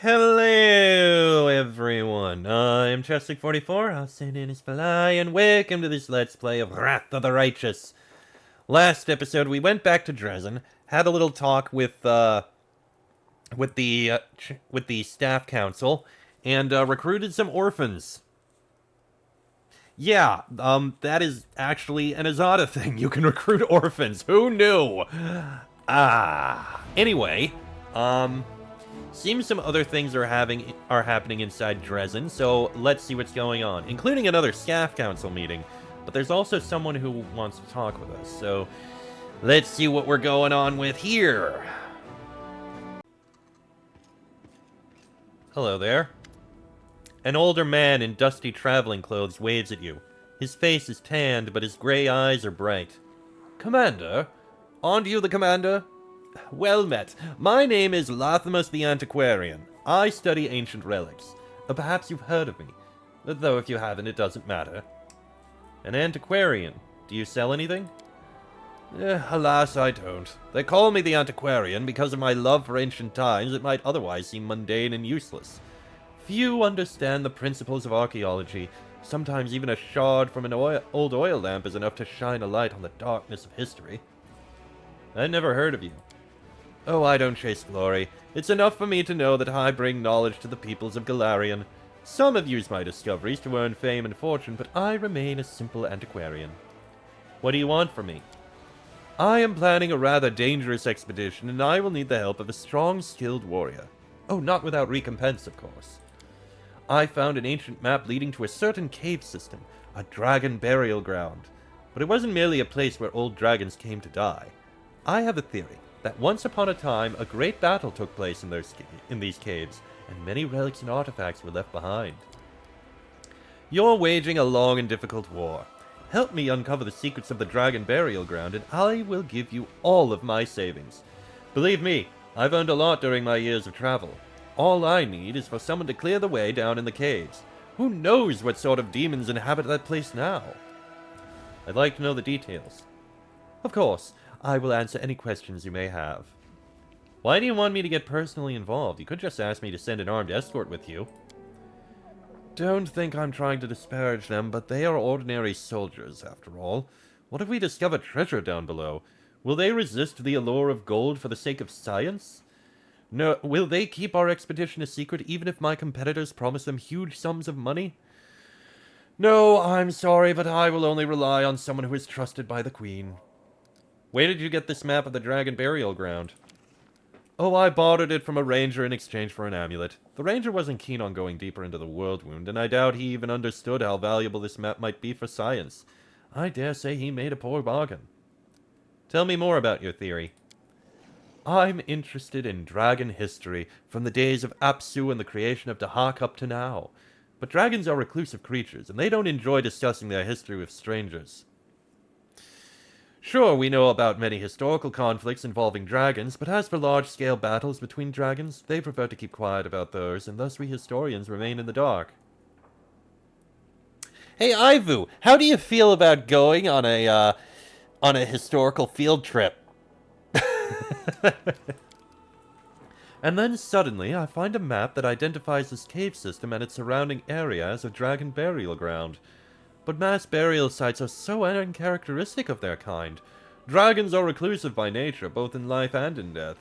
Hello, everyone. I'm Chestic44, I'll say it is Fly, and welcome to this Let's Play of Wrath of the Righteous. Last episode, we went back to Dresden, had a little talk with the staff council, and recruited some orphans. Yeah, that is actually an Azada thing. You can recruit orphans. Who knew? Anyway, seems some other things are happening inside Dresden, so let's see what's going on, including another staff council meeting. But there's also someone who wants to talk with us, so let's see what we're going on with here. Hello there. An older man in dusty traveling clothes waves at you. His face is tanned, but his gray eyes are bright. Commander? Aren't you the commander? Well met. My name is Lathamus the Antiquarian. I study ancient relics. Perhaps you've heard of me. Though if you haven't, it doesn't matter. An antiquarian. Do you sell anything? Alas, I don't. They call me the Antiquarian because of my love for ancient times that might otherwise seem mundane and useless. Few understand the principles of archaeology. Sometimes even a shard from an old oil lamp is enough to shine a light on the darkness of history. I'd never heard of you. Oh, I don't chase glory. It's enough for me to know that I bring knowledge to the peoples of Galarian. Some have used my discoveries to earn fame and fortune, but I remain a simple antiquarian. What do you want from me? I am planning a rather dangerous expedition, and I will need the help of a strong, skilled warrior. Oh, not without recompense, of course. I found an ancient map leading to a certain cave system, a dragon burial ground. But it wasn't merely a place where old dragons came to die. I have a theory that once upon a time a great battle took place in these caves, and many relics and artifacts were left behind. You're waging a long and difficult war. Help me uncover the secrets of the dragon burial ground, and I will give you all of my savings. Believe me, I've earned a lot during my years of travel. All I need is for someone to clear the way down in the caves. Who knows what sort of demons inhabit that place now? I'd like to know the details. Of course, I will answer any questions you may have. Why do you want me to get personally involved? You could just ask me to send an armed escort with you. Don't think I'm trying to disparage them, but they are ordinary soldiers, after all. What if we discover treasure down below? Will they resist the allure of gold for the sake of science? No, will they keep our expedition a secret even if my competitors promise them huge sums of money? No, I'm sorry, but I will only rely on someone who is trusted by the Queen. Where did you get this map of the dragon burial ground? Oh, I bartered it from a ranger in exchange for an amulet. The ranger wasn't keen on going deeper into the world wound, and I doubt he even understood how valuable this map might be for science. I dare say he made a poor bargain. Tell me more about your theory. I'm interested in dragon history, from the days of Apsu and the creation of Dahak up to now. But dragons are reclusive creatures, and they don't enjoy discussing their history with strangers. Sure, we know about many historical conflicts involving dragons, but as for large-scale battles between dragons, they prefer to keep quiet about those, and thus we historians remain in the dark. Hey, Aivu, how do you feel about going on a historical field trip? And then suddenly I find a map that identifies this cave system and its surrounding area as a dragon burial ground. But mass burial sites are so uncharacteristic of their kind. Dragons are reclusive by nature, both in life and in death.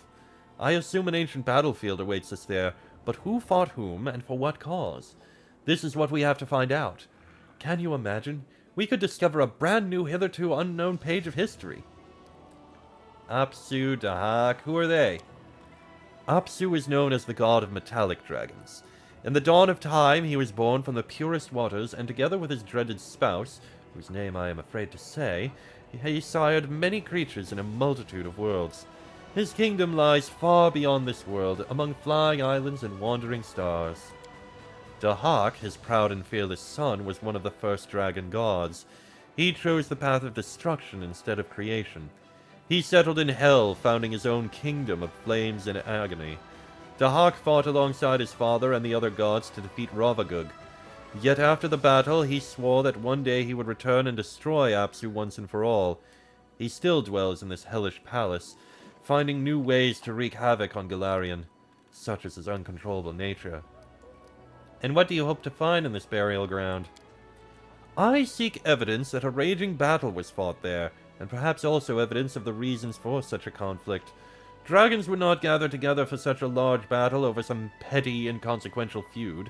I assume an ancient battlefield awaits us there, but who fought whom and for what cause? This is what we have to find out. Can you imagine? We could discover a brand new, hitherto unknown page of history. Apsu, Dahak, who are they? Apsu is known as the god of metallic dragons. In the dawn of time, he was born from the purest waters, and together with his dreaded spouse, whose name I am afraid to say, he sired many creatures in a multitude of worlds. His kingdom lies far beyond this world, among flying islands and wandering stars. Dahak, his proud and fearless son, was one of the first dragon gods. He chose the path of destruction instead of creation. He settled in hell, founding his own kingdom of flames and agony. Dahak fought alongside his father and the other gods to defeat Ravagug. Yet after the battle, he swore that one day he would return and destroy Apsu once and for all. He still dwells in this hellish palace, finding new ways to wreak havoc on Galarian. such is his uncontrollable nature. And what do you hope to find in this burial ground? I seek evidence that a raging battle was fought there, and perhaps also evidence of the reasons for such a conflict. Dragons would not gather together for such a large battle over some petty, inconsequential feud.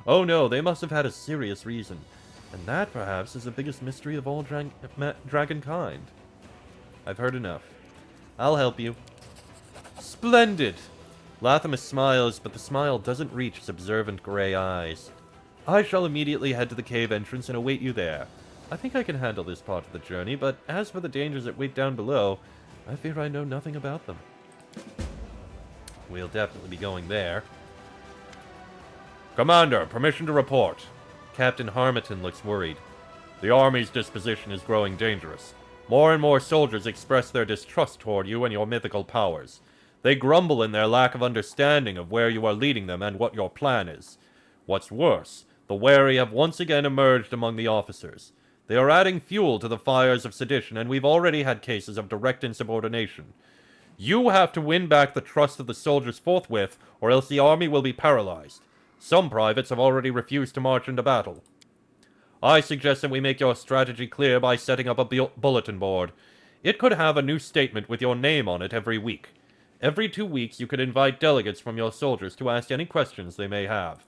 Oh no, they must have had a serious reason. And that, perhaps, is the biggest mystery of all dragonkind. I've heard enough. I'll help you. Splendid! Lathamus smiles, but the smile doesn't reach his observant gray eyes. I shall immediately head to the cave entrance and await you there. I think I can handle this part of the journey, but as for the dangers that wait down below, I fear I know nothing about them. We'll definitely be going there. Commander, permission to report. Captain Harmatton looks worried. The army's disposition is growing dangerous. More and more soldiers express their distrust toward you and your mythical powers. They grumble in their lack of understanding of where you are leading them and what your plan is. What's worse, the wary have once again emerged among the officers. They are adding fuel to the fires of sedition, and we've already had cases of direct insubordination. You have to win back the trust of the soldiers forthwith, or else the army will be paralyzed. Some privates have already refused to march into battle. I suggest that we make your strategy clear by setting up a bulletin board. It could have a new statement with your name on it every week. Every 2 weeks you could invite delegates from your soldiers to ask any questions they may have.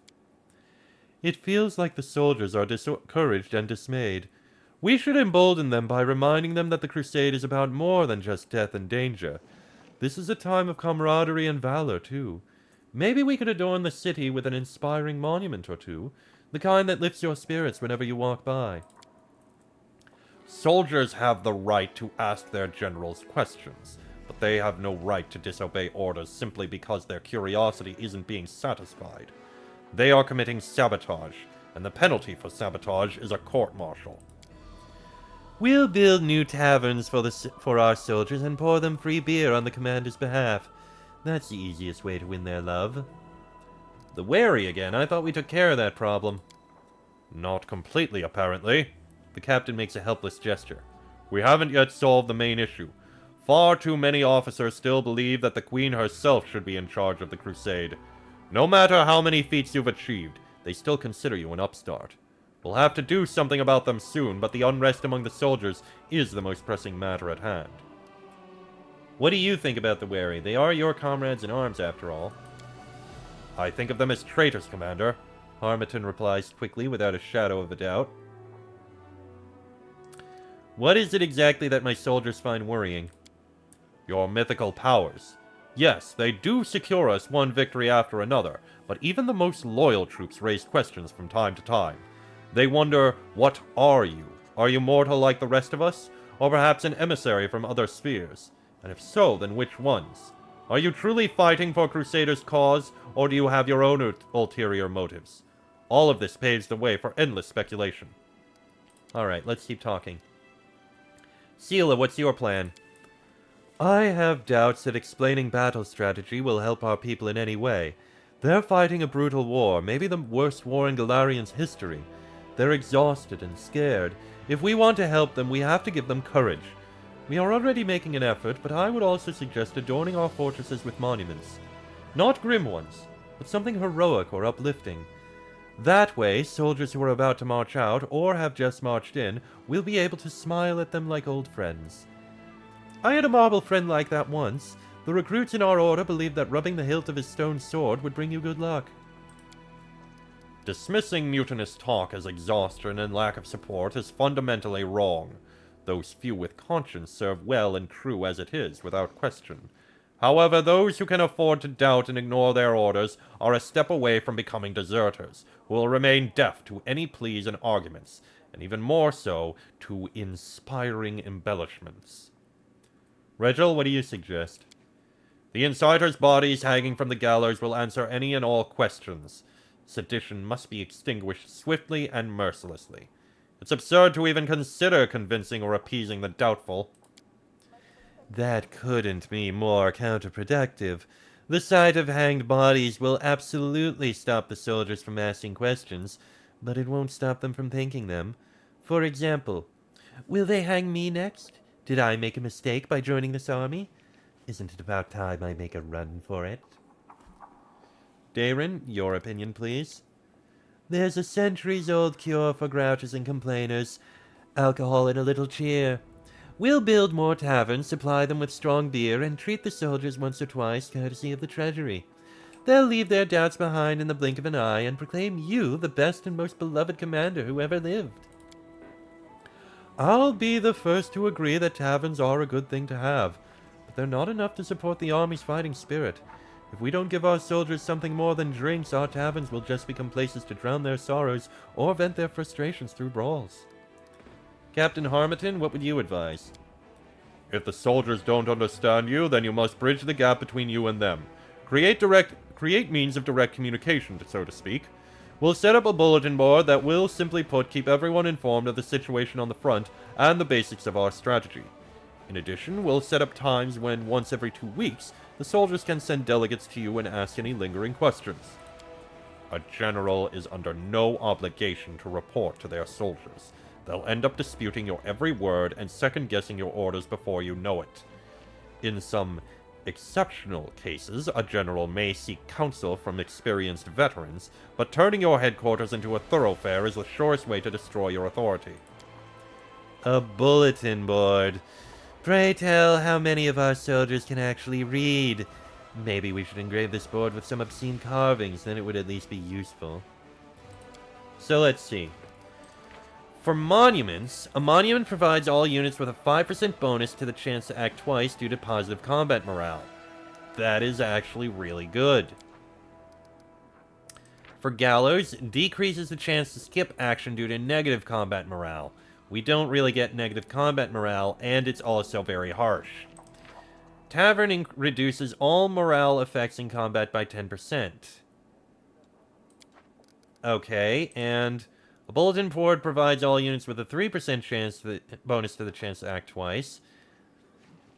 It feels like the soldiers are discouraged and dismayed. We should embolden them by reminding them that the crusade is about more than just death and danger. This is a time of camaraderie and valor, too. Maybe we could adorn the city with an inspiring monument or two, the kind that lifts your spirits whenever you walk by. Soldiers have the right to ask their generals questions, but they have no right to disobey orders simply because their curiosity isn't being satisfied. They are committing sabotage, and the penalty for sabotage is a court-martial. We'll build new taverns for our soldiers and pour them free beer on the commander's behalf. That's the easiest way to win their love. The wary again. I thought we took care of that problem. Not completely, apparently. The captain makes a helpless gesture. We haven't yet solved the main issue. Far too many officers still believe that the Queen herself should be in charge of the crusade. No matter how many feats you've achieved, they still consider you an upstart. We'll have to do something about them soon, but the unrest among the soldiers is the most pressing matter at hand. What do you think about the wary? They are your comrades in arms, after all. I think of them as traitors, Commander. Harmatton replies quickly, without a shadow of a doubt. What is it exactly that my soldiers find worrying? Your mythical powers. Yes, they do secure us one victory after another, but even the most loyal troops raise questions from time to time. They wonder, what are you? Are you mortal like the rest of us? Or perhaps an emissary from other spheres? And if so, then which ones? Are you truly fighting for Crusaders' cause, or do you have your own ulterior motives? All of this paves the way for endless speculation. Alright, let's keep talking. Sela, what's your plan? I have doubts that explaining battle strategy will help our people in any way. They're fighting a brutal war, maybe the worst war in Galarian's history. They're exhausted and scared. If we want to help them, we have to give them courage. We are already making an effort, but I would also suggest adorning our fortresses with monuments. Not grim ones, but something heroic or uplifting. That way, soldiers who are about to march out, or have just marched in, will be able to smile at them like old friends. I had a marble friend like that once. The recruits in our order believed that rubbing the hilt of his stone sword would bring you good luck. Dismissing mutinous talk as exhaustion and lack of support is fundamentally wrong. Those few with conscience serve well and true as it is, without question. However, those who can afford to doubt and ignore their orders are a step away from becoming deserters, who will remain deaf to any pleas and arguments, and even more so, to inspiring embellishments. Regil, what do you suggest? The inciters' bodies hanging from the gallows will answer any and all questions. Sedition must be extinguished swiftly and mercilessly. It's absurd to even consider convincing or appeasing the doubtful. That couldn't be more counterproductive. The sight of hanged bodies will absolutely stop the soldiers from asking questions, but it won't stop them from thinking them. For example, will they hang me next? Did I make a mistake by joining this army? Isn't it about time I make a run for it? Darren, your opinion, please. There's a centuries-old cure for grouches and complainers. Alcohol and a little cheer. We'll build more taverns, supply them with strong beer, and treat the soldiers once or twice, courtesy of the treasury. They'll leave their doubts behind in the blink of an eye and proclaim you the best and most beloved commander who ever lived. I'll be the first to agree that taverns are a good thing to have, but they're not enough to support the army's fighting spirit. If we don't give our soldiers something more than drinks, our taverns will just become places to drown their sorrows or vent their frustrations through brawls. Captain Harmington, what would you advise? If the soldiers don't understand you, then you must bridge the gap between you and them. Create means of direct communication, so to speak. We'll set up a bulletin board that will, simply put, keep everyone informed of the situation on the front and the basics of our strategy. In addition, we'll set up times when, once every 2 weeks, the soldiers can send delegates to you and ask any lingering questions. A general is under no obligation to report to their soldiers. They'll end up disputing your every word and second-guessing your orders before you know it. In some exceptional cases, a general may seek counsel from experienced veterans, but turning your headquarters into a thoroughfare is the surest way to destroy your authority. A bulletin board. Pray tell how many of our soldiers can actually read. Maybe we should engrave this board with some obscene carvings, then it would at least be useful. So let's see. For monuments, a monument provides all units with a 5% bonus to the chance to act twice due to positive combat morale. That is actually really good. For gallows, decreases the chance to skip action due to negative combat morale. We don't really get negative combat morale, and it's also very harsh. Tavern reduces all morale effects in combat by 10%. Okay, and a bulletin board provides all units with a 3% chance bonus to the chance to act twice,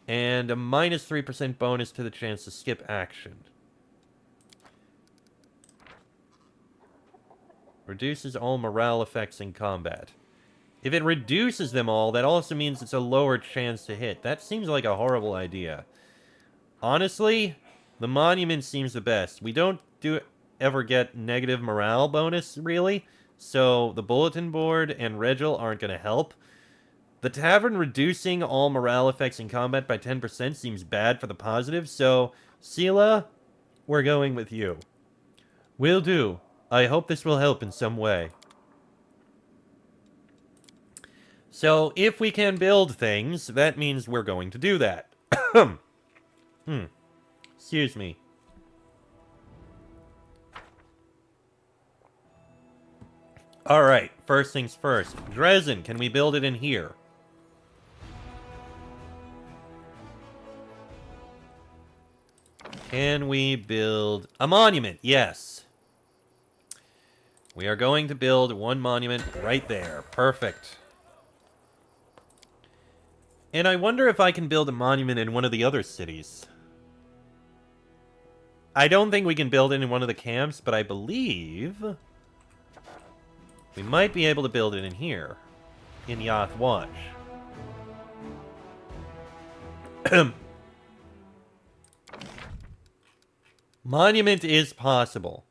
and a minus 3% bonus to the chance to skip action. Reduces all morale effects in combat. If it reduces them all, that also means it's a lower chance to hit. That seems like a horrible idea. Honestly, the monument seems the best. We don't ever get negative morale bonus, really. So the bulletin board and Regil aren't going to help. The tavern reducing all morale effects in combat by 10% seems bad for the positive. So, Sela, we're going with you. Will do. I hope this will help in some way. So, if we can build things, that means we're going to do that. Excuse me. Alright, first things first. Dresden, can we build it in here? Can we build a monument? Yes. We are going to build one monument right there. Perfect. And I wonder if I can build a monument in one of the other cities. I don't think we can build it in one of the camps, but I believe we might be able to build it in here. In Yath Watch. Monument is possible.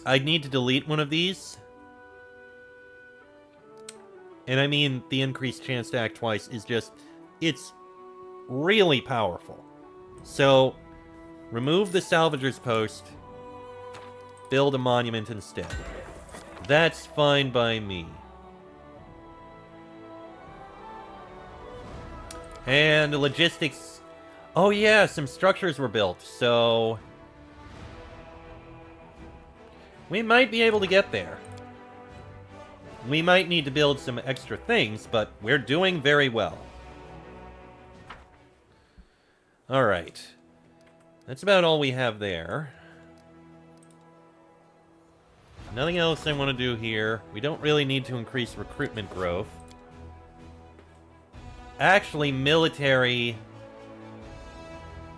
I'd need to delete one of these. And I mean, the increased chance to act twice is just... it's really powerful. So, remove the salvager's post. Build a monument instead. That's fine by me. And logistics... oh yeah, some structures were built, so... we might be able to get there. We might need to build some extra things, but we're doing very well. Alright. That's about all we have there. Nothing else I want to do here. We don't really need to increase recruitment growth. Actually, military...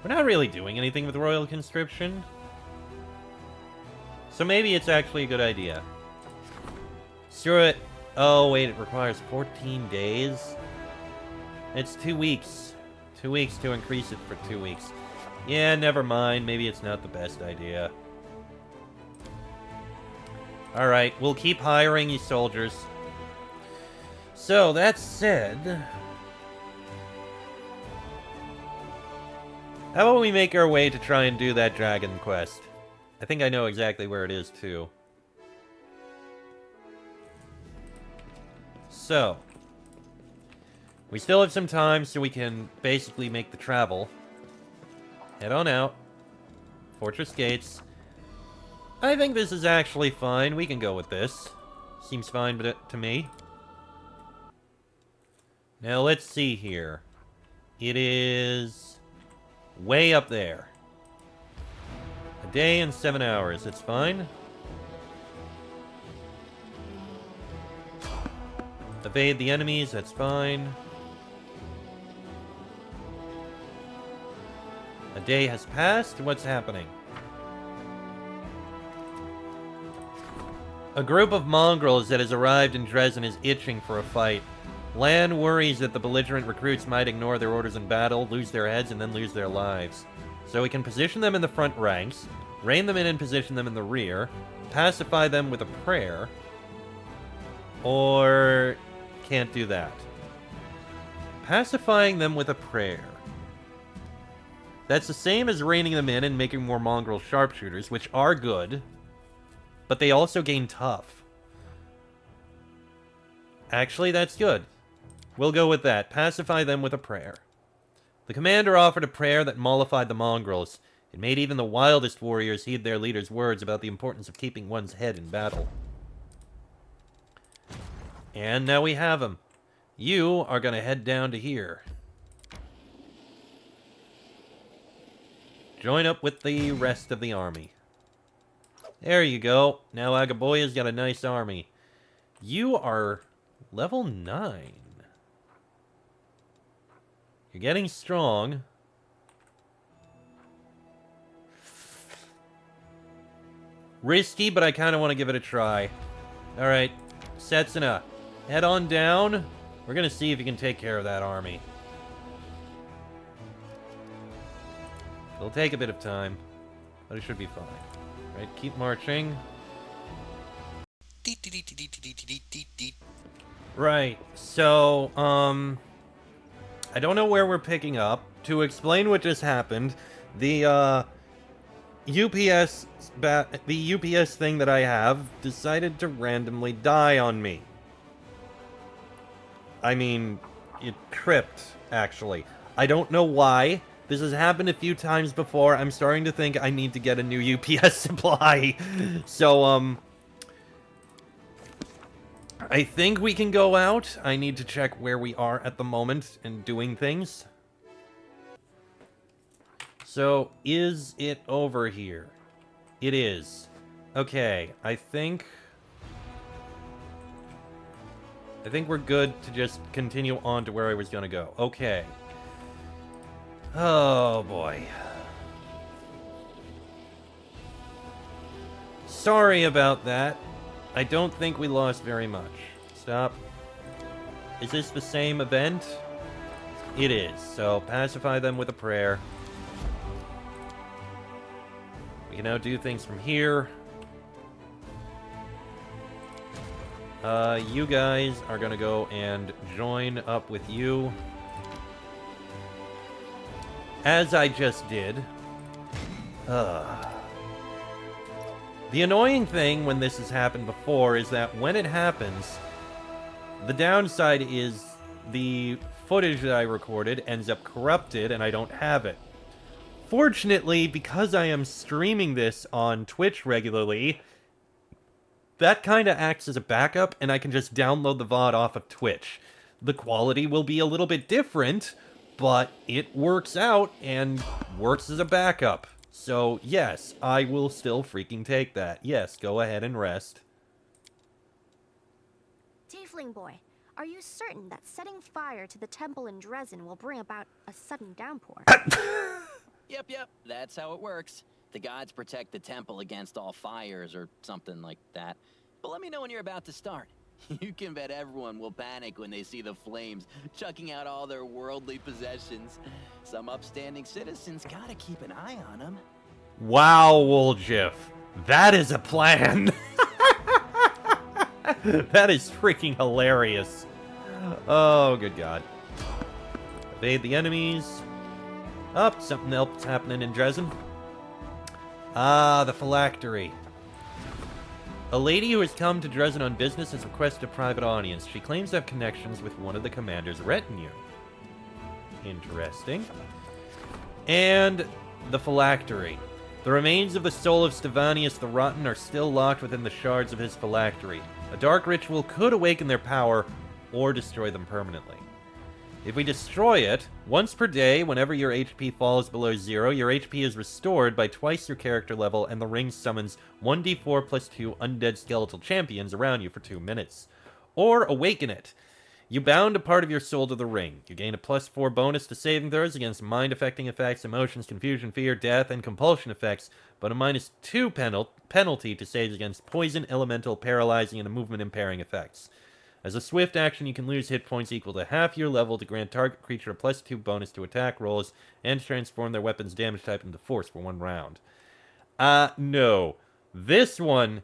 we're not really doing anything with royal conscription. So maybe it's actually a good idea. Screw it. Oh, wait, it requires 14 days? It's 2 weeks. 2 weeks to increase it for 2 weeks. Yeah, never mind. Maybe it's not the best idea. Alright, we'll keep hiring you soldiers. So, that said... how about we make our way to try and do that dragon quest? I think I know exactly where it is, too. So... we still have some time, so we can basically make the travel. Head on out. Fortress Gates. I think this is actually fine. We can go with this. Seems fine to me. Now, let's see here. It is... way up there. A day and 7 hours. It's fine. Evade the enemies. That's fine. A day has passed. What's happening? A group of mongrels that has arrived in Dresden is itching for a fight. Lan worries that the belligerent recruits might ignore their orders in battle, lose their heads, and then lose their lives. So we can position them in the front ranks, rein them in and position them in the rear, pacify them with a prayer, or can't do that. Pacifying them with a prayer. That's the same as reining them in and making more mongrel sharpshooters, which are good, but they also gain tough. Actually, that's good. We'll go with that. Pacify them with a prayer. The commander offered a prayer that mollified the mongrels. It made even the wildest warriors heed their leader's words about the importance of keeping one's head in battle. And now we have him. You are going to head down to here. Join up with the rest of the army. There you go. Now Agaboya's got a nice army. You are level 9. You're getting strong. Risky, but I kind of want to give it a try. Alright, Setsuna, head on down. We're going to see if you can take care of that army. It'll take a bit of time, but it should be fine. Right, keep marching. Right, so, I don't know where we're picking up. To explain what just happened, the, UPS thing that I have decided to randomly die on me. I mean, it tripped, actually. I don't know why. This has happened a few times before. I'm starting to think I need to get a new UPS supply. So, I think we can go out. I need to check where we are at the moment and doing things. So, is it over here? It is. Okay, I think we're good to just continue on to where I was gonna go. Okay. Oh, boy. Sorry about that. I don't think we lost very much. Stop. Is this the same event? It is. So, pacify them with a prayer. We can now do things from here. You guys are gonna go and join up with you. As I just did. The annoying thing when this has happened before is that when it happens, the downside is the footage that I recorded ends up corrupted and I don't have it. Fortunately, because I am streaming this on Twitch regularly, that kind of acts as a backup and I can just download the VOD off of Twitch. The quality will be a little bit different, but it works out and works as a backup. So, yes, I will still freaking take that. Yes, go ahead and rest. Tiefling boy, are you certain that setting fire to the temple in Dresden will bring about a sudden downpour? Yep, that's how it works. The gods protect the temple against all fires or something like that. But let me know when you're about to start. You can bet everyone will panic when they see the flames, chucking out all their worldly possessions. Some upstanding citizens gotta keep an eye on them. Wow, Woljif. That is a plan. That is freaking hilarious. Oh, good God. Evade the enemies. Oh, something else happening in Dresden. Ah, the phylactery. A lady who has come to Dresden on business has requested a private audience. She claims to have connections with one of the commander's retinue. Interesting. And the phylactery. The remains of the soul of Stevanius the Rotten are still locked within the shards of his phylactery. A dark ritual could awaken their power or destroy them permanently. If we destroy it, once per day, whenever your HP falls below 0, your HP is restored by twice your character level, and the ring summons 1d4 plus 2 undead skeletal champions around you for 2 minutes. Or awaken it. You bound a part of your soul to the ring. You gain a plus 4 bonus to saving throws against mind-affecting effects, emotions, confusion, fear, death, and compulsion effects, but a minus 2 penalty to saves against poison, elemental, paralyzing, and movement-impairing effects. As a swift action, you can lose hit points equal to half your level to grant target creature a plus 2 bonus to attack rolls and transform their weapon's damage type into force for 1 round. No. This one,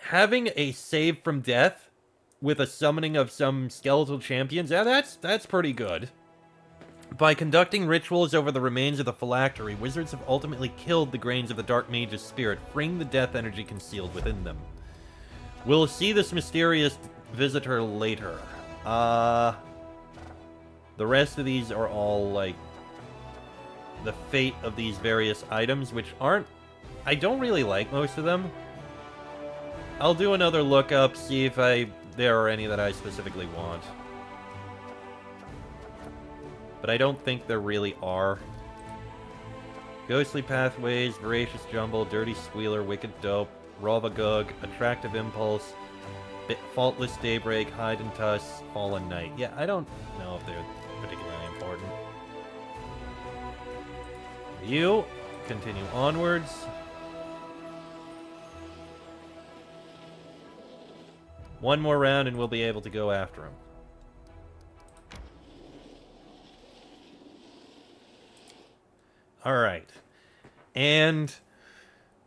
having a save from death with a summoning of some skeletal champions, that's pretty good. By conducting rituals over the remains of the phylactery, wizards have ultimately killed the grains of the Dark Mage's spirit, freeing the death energy concealed within them. We'll see this mysterious visitor later. The rest of these are all, like, the fate of these various items, which aren't... I don't really like most of them. I'll do another lookup, see if there are any that I specifically want. But I don't think there really are. Ghostly Pathways, Voracious Jumble, Dirty Squealer, Wicked Dope, Rovagug, Attractive Impulse, Faultless Daybreak, Hide and Tuss, Fallen Night. Yeah, I don't know if they're particularly important. You continue onwards. One more round and we'll be able to go after him. Alright. And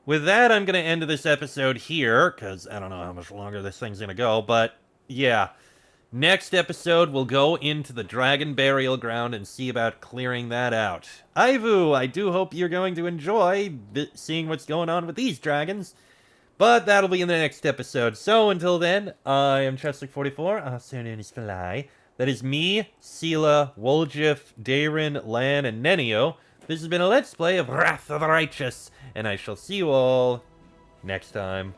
with that, I'm going to end this episode here, because I don't know how much longer this thing's going to go, but yeah. Next episode, we'll go into the Dragon Burial Ground and see about clearing that out. Aivu, I do hope you're going to enjoy seeing what's going on with these dragons, but that'll be in the next episode. So until then, I am Cheslick44, also known as Fly. That is me, Sela, Woljif, Darin, Lan, and Nenio. This has been a Let's Play of Wrath of the Righteous, and I shall see you all next time.